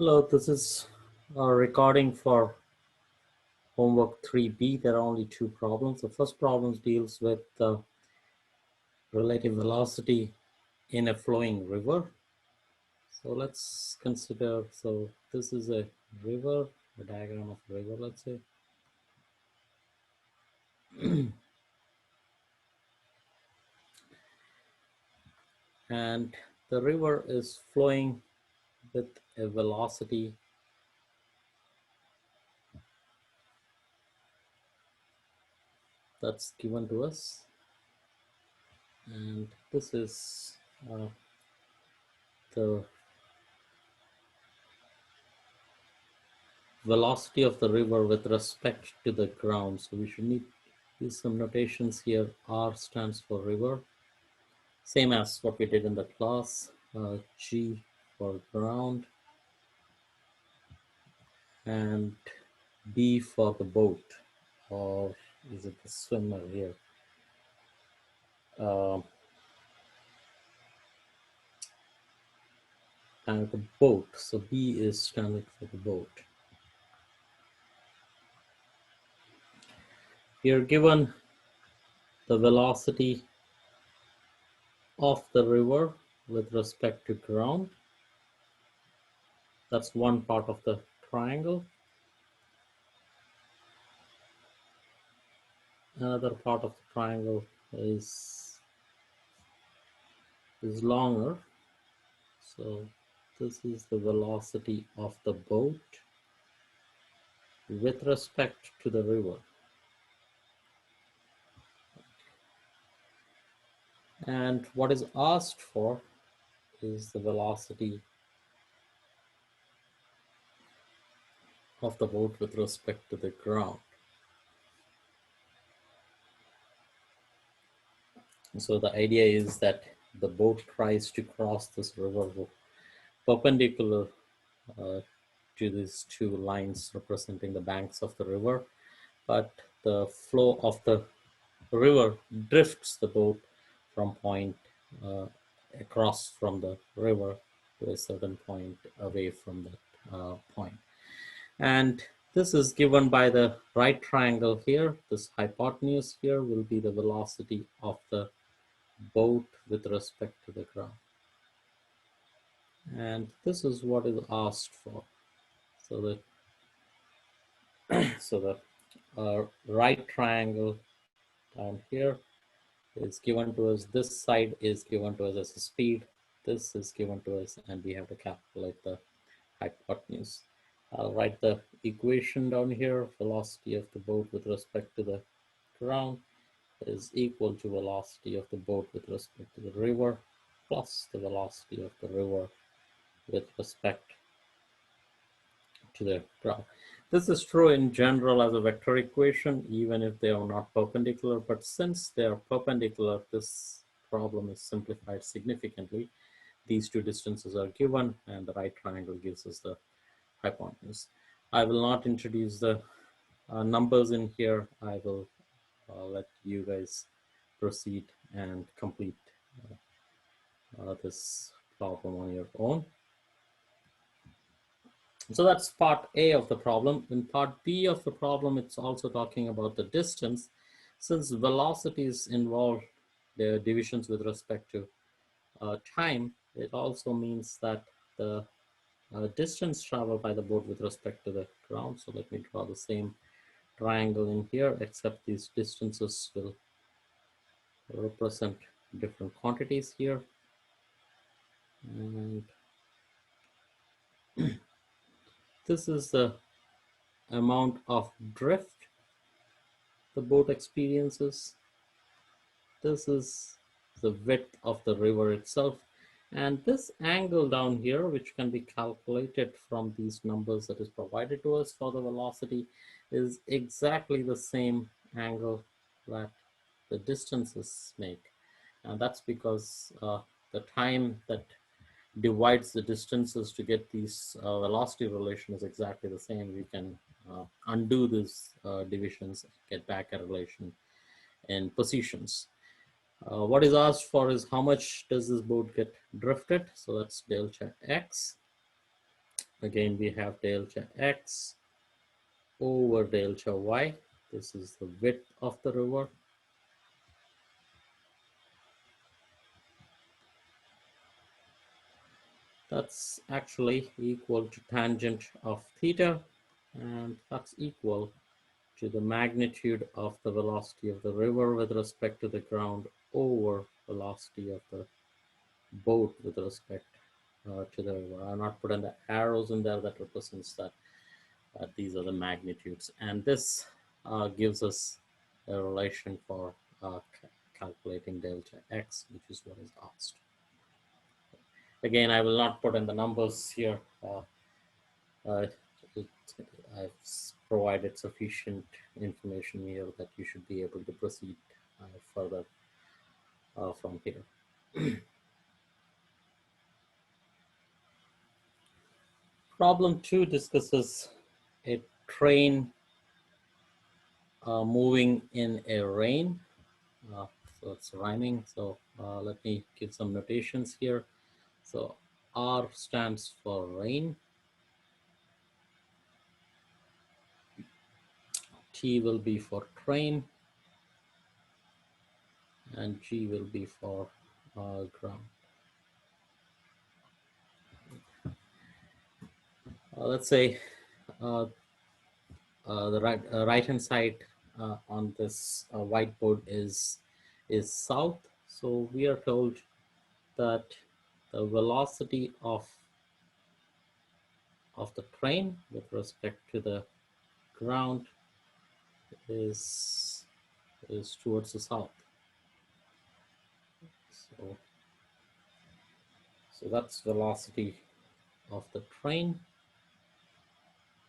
Hello, this is a recording for homework 3B. There are only two problems. The first problem deals with the relative velocity in a flowing river. So let's consider, so this is a river, a diagram of a river, let's say. And the river is flowing with a velocity that's given to us. And this is the velocity of the river with respect to the ground. So we should need use some notations here. R stands for river, same as what we did in the class. G for ground, and B for the boat, or is it the swimmer here? And the boat, so B is standing for the boat. Here given the velocity of the river with respect to ground. That's one part of the triangle. Another part of the triangle is longer. So this is the velocity of the boat with respect to the river. And what is asked for is the velocity of the boat with respect to the ground. So the idea is that the boat tries to cross this river perpendicular to these two lines representing the banks of the river, but the flow of the river drifts the boat from point across from the river to a certain point away from that point. And this is given by the right triangle here. This hypotenuse here will be the velocity of the boat with respect to the ground. And this is what is asked for. So the right triangle down here is given to us. This side is given to us as a speed. This is given to us, and we have to calculate the hypotenuse. I'll write the equation down here. Velocity of the boat with respect to the ground is equal to velocity of the boat with respect to the river plus the velocity of the river with respect to the ground. This is true in general as a vector equation, even if they are not perpendicular, but since they are perpendicular, this problem is simplified significantly. These two distances are given, and the right triangle gives us the hypotenuse. I will not introduce the numbers in here. I will let you guys proceed and complete this problem on your own. So that's part A of the problem. In part B of the problem, it's also talking about the distance. Since velocities involve their divisions with respect to time, it also means that the distance traveled by the boat with respect to the ground. So let me draw the same triangle in here, except these distances will represent different quantities here. And this is the amount of drift the boat experiences. This is the width of the river itself. And this angle down here, which can be calculated from these numbers that is provided to us for the velocity, is exactly the same angle that the distances make. And that's because the time that divides the distances to get these velocity relation is exactly the same. We can undo these divisions, get back a relation in positions. What is asked for is how much does this boat get drifted? So that's delta x. Again, we have delta x over delta y. This is the width of the river. That's actually equal to tangent of theta, and that's equal to the magnitude of the velocity of the river with respect to the ground over velocity of the boat with respect to the river. I've not put in the arrows in there that represents that these are the magnitudes, and this gives us a relation for calculating delta x, which is what is asked. Again, I will not put in the numbers here. I've provided sufficient information here that you should be able to proceed further from here. Problem 2 discusses a train moving in a rain. So it's rhyming. So let me give some notations here. So R stands for rain. T will be for train. And G will be for ground. Let's say the right hand side on this whiteboard is south. So we are told that the velocity of the train with respect to the ground is towards the south. So that's velocity of the train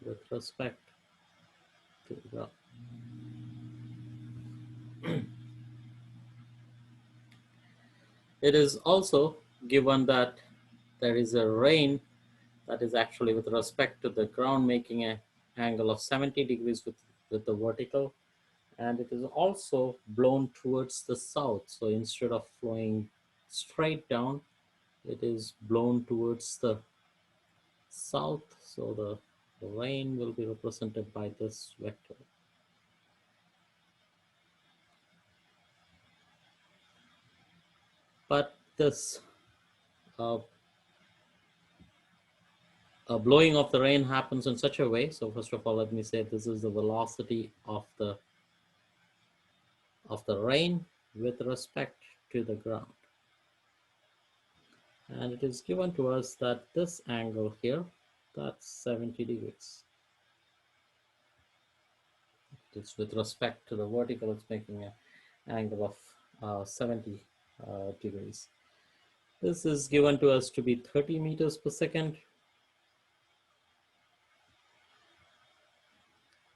with respect to the ground. It is also given that there is a rain that is actually with respect to the ground making an angle of 70 degrees with the vertical, and it is also blown towards the south. So instead of flowing straight down, it is blown towards the south. So the rain will be represented by this vector. But this blowing of the rain happens in such a way. So first of all, let me say this is the velocity of the rain with respect to the ground. And it is given to us that this angle here, that's 70 degrees. It's with respect to the vertical, it's making an angle of 70 degrees. This is given to us to be 30 meters per second.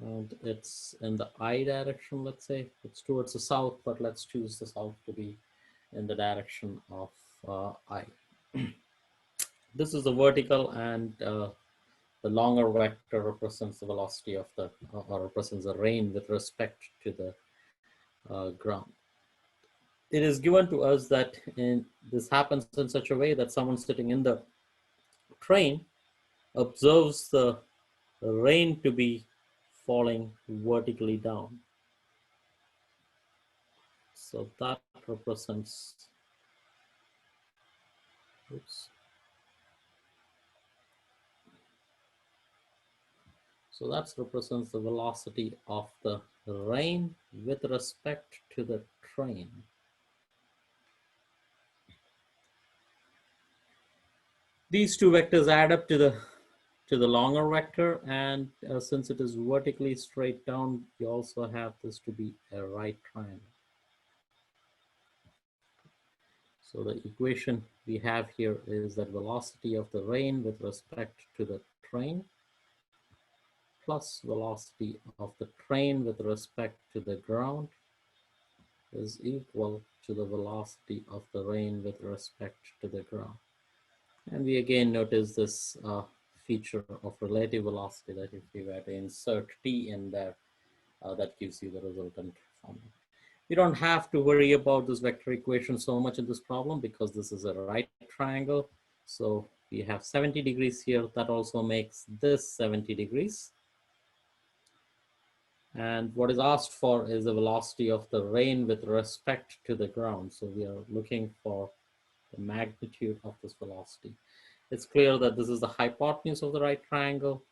And it's in the I direction, let's say. It's towards the south, but let's choose the south to be in the direction of I. This is the vertical, and the longer vector represents the velocity of the, or represents the rain with respect to the ground. It is given to us that this happens in such a way that someone sitting in the train observes the rain to be falling vertically down. So that represents, oops. So that represents the velocity of the rain with respect to the train. These two vectors add up to the longer vector, and since it is vertically straight down, you also have this to be a right triangle. So the equation we have here is that velocity of the rain with respect to the train plus velocity of the train with respect to the ground is equal to the velocity of the rain with respect to the ground. And we again notice this feature of relative velocity, that if we were to insert t in there, that gives you the resultant formula. We don't have to worry about this vector equation so much in this problem because this is a right triangle. So we have 70 degrees here. That also makes this 70 degrees. And what is asked for is the velocity of the rain with respect to the ground. So we are looking for the magnitude of this velocity. It's clear that this is the hypotenuse of the right triangle.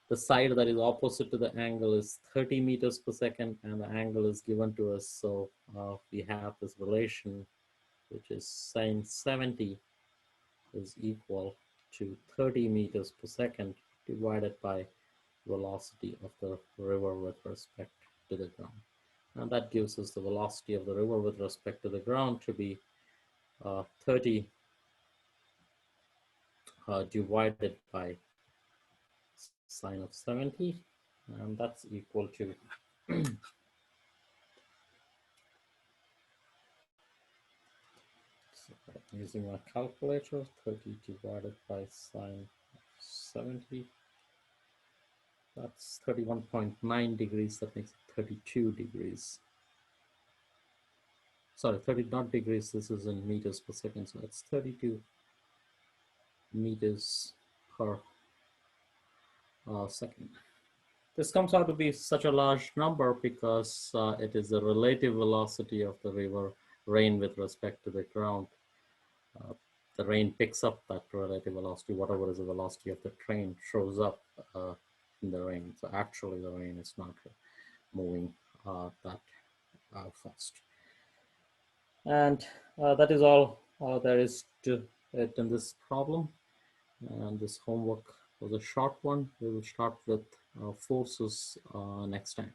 The side that is opposite to the angle is 30 meters per second, and the angle is given to us. So we have this relation, which is sin 70 is equal to 30 meters per second divided by velocity of the river with respect to the ground. And that gives us the velocity of the river with respect to the ground to be 30 divided by sine of 70, and that's equal to so using my calculator, 30 divided by sine 70, that's 31.9 degrees. That makes it 32 degrees. Sorry, 30 not degrees, this is in meters per second, so it's 32 meters per second. This comes out to be such a large number because it is the relative velocity of the river rain with respect to the ground. The rain picks up that relative velocity, whatever is the velocity of the train shows up in the rain. So actually the rain is not moving that fast. And that is all there is to it in this problem. And this homework was a short one. We will start with forces next time.